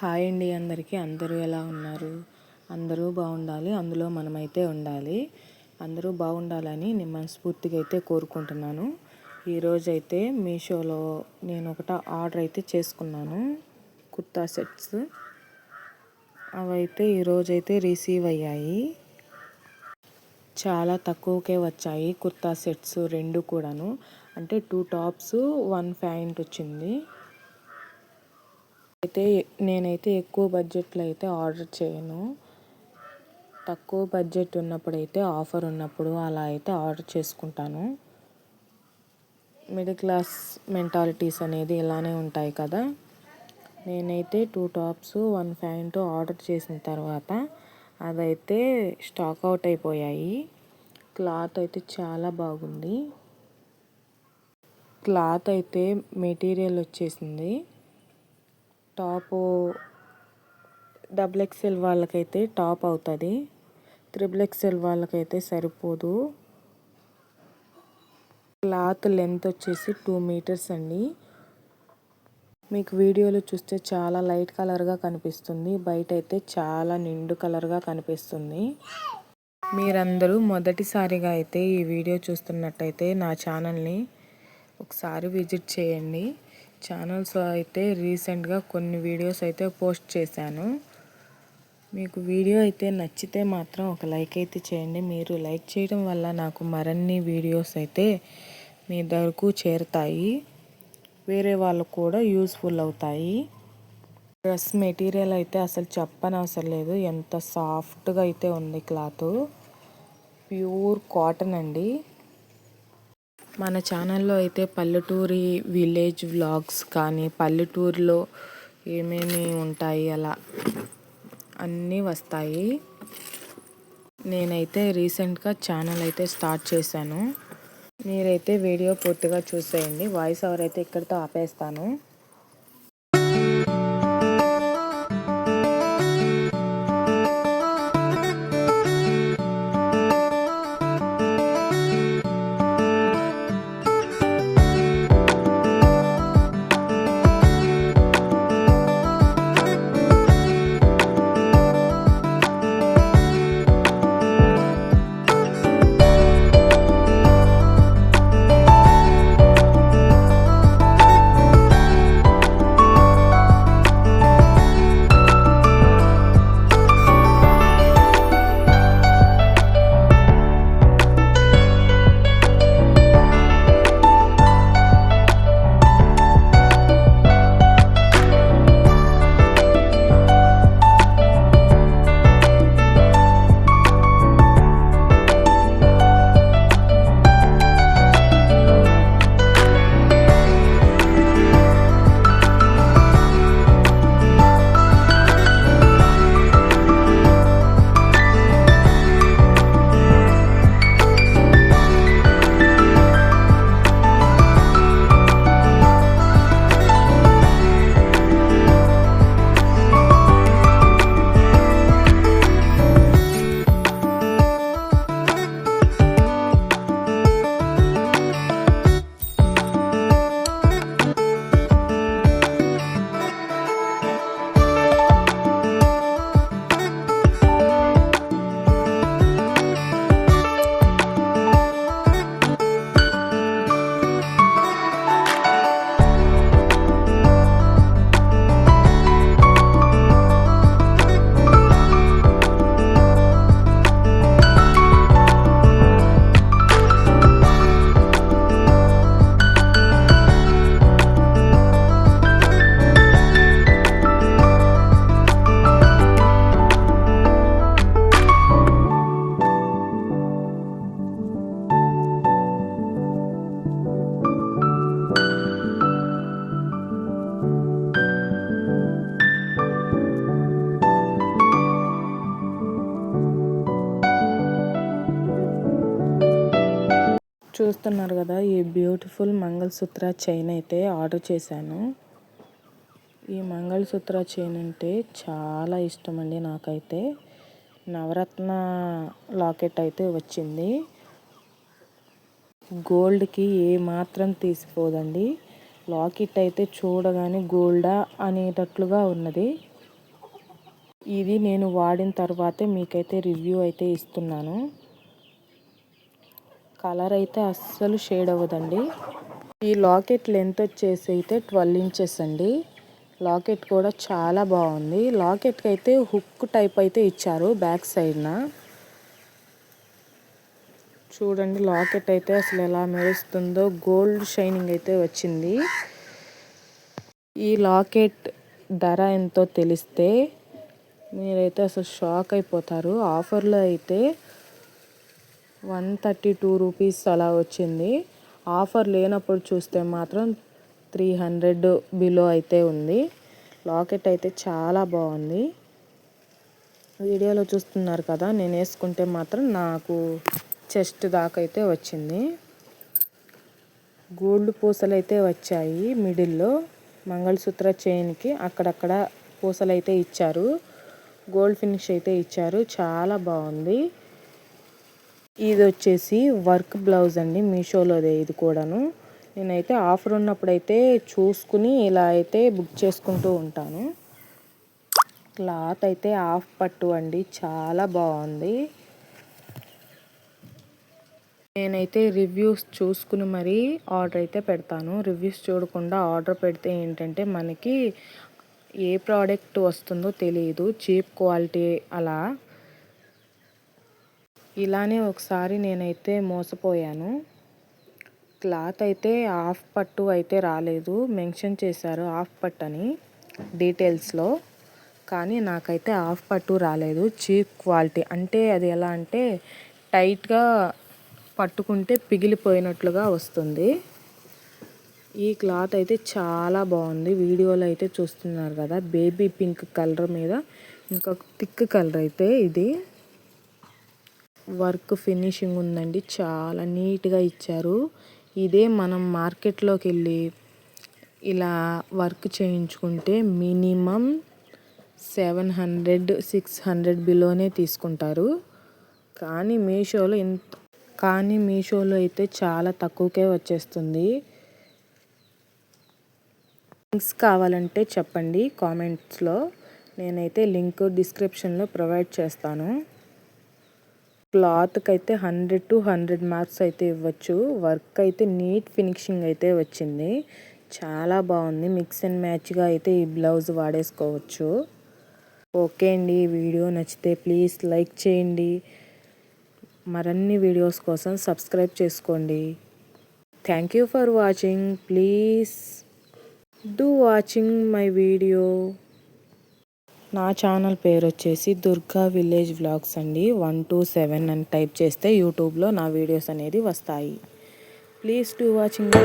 Hi అండి అందరికీ. అందరూ ఎలా ఉన్నారు? అందరూ బాగుండాలి, అందులో మనమైతే ఉండాలి. అందరూ బాగుండాలని నేను మనస్ఫూర్తిగా అయితే కోరుకుంటున్నాను. ఈరోజైతే మీషోలో నేను ఆర్డర్ అయితే చేసుకున్నాను, కుర్తా సెట్స్. అవైతే ఈరోజైతే రిసీవ్ అయ్యాయి. చాలా తక్కువకే వచ్చాయి కుర్తా సెట్స్ రెండు కూడాను. అంటే 2 టాప్స్ 1 ప్యాంట్ వచ్చింది. నేనైతే ఎక్కువ బడ్జెట్లో అయితే ఆర్డర్ చేయను. తక్కువ బడ్జెట్ ఉన్నప్పుడైతే ఆఫర్ ఉన్నప్పుడు అలా అయితే ఆర్డర్ చేసుకుంటాను. మిడిల్ క్లాస్ మెంటాలిటీస్ అనేది ఇలానే ఉంటాయి కదా. నేనైతే 2 టాప్స్ 1 ప్యాంటు ఆర్డర్ చేసిన తర్వాత అదైతే స్టాక్ అవుట్ అయిపోయాయి. క్లాత్ అయితే చాలా బాగుంది. క్లాత్ అయితే మెటీరియల్ వచ్చేసింది. టాపు XXL వాళ్ళకైతే టాప్ అవుతుంది, XXL వాళ్ళకైతే సరిపోదు. క్లాత్ లెంత్ వచ్చేసి 2 మీటర్స్ అండి. మీకు వీడియోలో చూస్తే చాలా లైట్ కలర్గా కనిపిస్తుంది, బయట అయితే చాలా నిండు కలర్గా కనిపిస్తుంది. మీరందరూ మొదటిసారిగా అయితే ఈ వీడియో చూస్తున్నట్టయితే నా ఛానల్ని ఒకసారి విజిట్ చేయండి. ఛానల్స్లో అయితే రీసెంట్గా కొన్ని వీడియోస్ అయితే పోస్ట్ చేశాను. మీకు వీడియో అయితే నచ్చితే మాత్రం ఒక లైక్ అయితే చేయండి. మీరు లైక్ చేయడం వల్ల నాకు మరిన్ని వీడియోస్ అయితే మీ దగ్గరకు చేరుతాయి, వేరే వాళ్ళకు కూడా యూస్ఫుల్ అవుతాయి. డ్రెస్ మెటీరియల్ అయితే అసలు చెప్పనవసరం లేదు, ఎంత సాఫ్ట్గా అయితే ఉంది. క్లాత్ ప్యూర్ కాటన్ అండి. మన ఛానల్లో అయితే పల్లెటూరి విలేజ్ వ్లాగ్స్ కానీ పల్లెటూరులో ఏమేమి ఉంటాయి అలా అన్నీ వస్తాయి. నేనైతే రీసెంట్గా ఛానల్ అయితే స్టార్ట్ చేశాను. మీరైతే వీడియో పూర్తిగా చూసేయండి. వాయిస్ ఓవర్ అయితే ఇక్కడితో ఆపేస్తాను. చూస్తున్నారు కదా, ఈ బ్యూటిఫుల్ మంగళసూత్ర చైన్ అయితే ఆర్డర్ చేశాను. ఈ మంగళసూత్ర చైన్ అంటే చాలా ఇష్టం అండి నాకైతే. నవరత్న లాకెట్ అయితే వచ్చింది. గోల్డ్కి ఏ మాత్రం తీసిపోదండి. లాకెట్ అయితే చూడగానే గోల్డా అనేటట్లుగా ఉన్నది. ఇది నేను వాడిన తర్వాతే మీకైతే రివ్యూ అయితే ఇస్తున్నాను. కలర్ అయితే అస్సలు షేడ్ అవ్వదండి. ఈ లాకెట్ లెంత్ వచ్చేసి అయితే 12 ఇంచెస్ అండి. లాకెట్ కూడా చాలా బాగుంది. లాకెట్కి అయితే హుక్ టైప్ అయితే ఇచ్చారు బ్యాక్ సైడ్న. చూడండి లాకెట్ అయితే అసలు ఎలా మెరుస్తుందో, గోల్డ్ షైనింగ్ అయితే వచ్చింది. ఈ లాకెట్ ధర ఎంతో తెలిస్తే మీరైతే అసలు షాక్ అయిపోతారు. ఆఫర్లో అయితే 132 రూపీస్ అలా వచ్చింది. ఆఫర్ లేనప్పుడు చూస్తే మాత్రం 300 బిలో అయితే ఉంది. లాకెట్ అయితే చాలా బాగుంది. వీడియోలో చూస్తున్నారు కదా, నేను వేసుకుంటే మాత్రం నాకు చెస్ట్ దాకా అయితే వచ్చింది. గోల్డ్ పూసలు అయితే వచ్చాయి. మిడిల్లో మంగళసూత్ర చైన్కి అక్కడక్కడ పూసలు అయితే ఇచ్చారు. గోల్డ్ ఫినిష్ అయితే ఇచ్చారు. చాలా బాగుంది. ఇది వచ్చేసి వర్క్ బ్లౌజ్ అండి, మీషోలోదే ఇది కూడాను. నేనైతే ఆఫర్ ఉన్నప్పుడైతే చూసుకుని ఇలా అయితే బుక్ చేసుకుంటూ ఉంటాను. క్లాత్ అయితే హాఫ్ పట్టు అండి, చాలా బాగుంది. నేనైతే రివ్యూస్ చూసుకుని మరీ ఆర్డర్ అయితే పెడతాను. రివ్యూస్ చూడకుండా ఆర్డర్ పెడితే ఏంటంటే మనకి ఏ ప్రోడక్ట్ వస్తుందో తెలియదు, చీప్ క్వాలిటీ అలా. ఇలానే ఒకసారి నేనైతే మోసపోయాను. క్లాత్ అయితే హాఫ్ పట్టు అయితే రాలేదు, మెన్షన్ చేశారు హాఫ్ పట్టు అని డీటెయిల్స్లో. కానీ నాకైతే హాఫ్ పట్టు రాలేదు, చీప్ క్వాలిటీ. అంటే అది ఎలా అంటే టైట్గా పట్టుకుంటే పిగిలిపోయినట్లుగా వస్తుంది. ఈ క్లాత్ అయితే చాలా బాగుంది. వీడియోలో అయితే చూస్తున్నారు కదా, బేబీ పింక్ కలర్ మీద ఇంకా థిక్ కలర్ అయితే ఇది. వర్క్ ఫినిషింగ్ ఉందండి, చాలా నీట్గా ఇచ్చారు. ఇదే మనం మార్కెట్లోకి వెళ్ళి ఇలా వర్క్ చేయించుకుంటే మినిమం 700-600 బిలోనే తీసుకుంటారు. కానీ మీషోలో అయితే చాలా తక్కువకే వచ్చేస్తుంది. లింక్స్ కావాలంటే చెప్పండి కామెంట్స్లో, నేనైతే లింక్ డిస్క్రిప్షన్లో ప్రొవైడ్ చేస్తాను. క్లాత్కి అయితే 100-100 మార్క్స్ అయితే ఇవ్వచ్చు. వర్క్ అయితే నీట్ ఫినిషింగ్ అయితే వచ్చింది, చాలా బాగుంది. మిక్స్ అండ్ మ్యాచ్గా అయితే ఈ బ్లౌజ్ వాడేసుకోవచ్చు. ఓకే అండి, ఈ వీడియో నచ్చితే ప్లీజ్ లైక్ చేయండి. మరిన్ని వీడియోస్ కోసం సబ్స్క్రైబ్ చేసుకోండి. Thank you for watching. Please do watching my video. నా ఛానల్ పేరు వచ్చేసి దుర్గా విలేజ్ వ్లాగ్స్ అండి. 127 అని టైప్ చేస్తే యూట్యూబ్లో నా వీడియోస్ అనేది వస్తాయి. Please do watching.